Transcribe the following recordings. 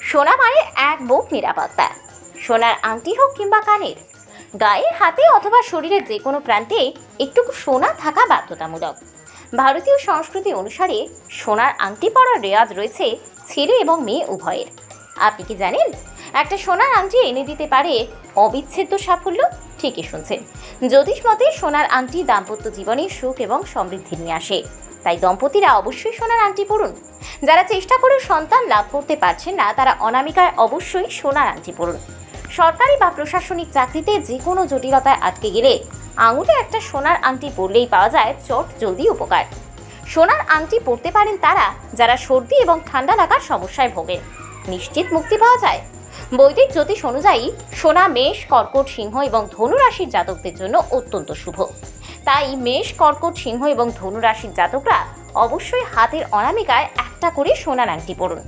সোনা মানে এক বুক নিরাপত্তা। সোনার আংটি হোক কিংবা কানের, গায়ে, হাতে অথবা শরীরের যে কোনো প্রান্তে একটুকু সোনা থাকা বাধ্যতামূলক। ভারতীয় সংস্কৃতি অনুসারে সোনার আংটি পরার রেওয়াজ রয়েছে ছেলে এবং মেয়ে উভয়ের। আপনি কি জানেন একটা সোনার আংটি এনে দিতে পারে অবিচ্ছেদ্য সাফল্য? ঠিকই শুনছেন। জ্যোতিষ মতে সোনার আংটি দাম্পত্য জীবনে সুখ এবং সমৃদ্ধি নিয়ে আসে। তাই দম্পতিরা অবশ্যই সোনার আংটি পরুন। যারা চেষ্টা করে সন্তান লাভ করতে পারছেন না, তারা অনামিকায় অবশ্যই সোনার আংটি পরুন। সরকারি বা প্রশাসনিক চাকরিতে যে কোনো জটিলতায় আটকে গেলে আঙুলে একটা সোনার আংটি পরলেই পাওয়া যায় চট জলদি উপকার। সোনার আংটি পরতে পারেন তারা যারা সর্দি এবং ঠান্ডা লাগার সমস্যায় ভোগেন, নিশ্চিত মুক্তি পাওয়া যায়। বৈদিক জ্যোতিষ অনুযায়ী সোনা মেষ, কর্কট, সিংহ এবং ধনু রাশির জাতকদের জন্য অত্যন্ত শুভ। তাই মেষ, কর্কট, সিংহ এবং ধনু রাশির জাতকরা অবশ্যই হাতের অনামিকায় একটা করে সোনার আংটি পরুন।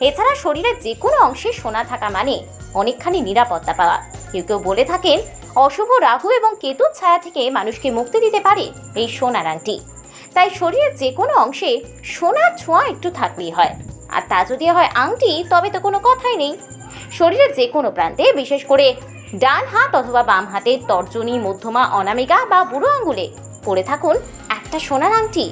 এছাড়া শরীরের যে কোনো অংশে সোনা থাকা মানে অনেকখানি নিরাপত্তা পাওয়া। কেউ কেউ বলে থাকেন অশুভ রাহু এবং কেতুর ছায়া থেকে মানুষকে মুক্তি দিতে পারে এই সোনার আংটি। তাই শরীরের যে কোনো অংশে সোনার ছোঁয়া একটু থাকলেই হয়। আর তা যদি হয় আংটি, তবে তো কোনো কথাই নেই। শরীরের যে কোনো প্রান্তে, বিশেষ করে ডান হাত অথবা বাম হাতের তর্জনী, মধ্যমা, অনামিকা বা বুড়ো আঙ্গুলে পরে থাকুন একটা সোনার আংটি।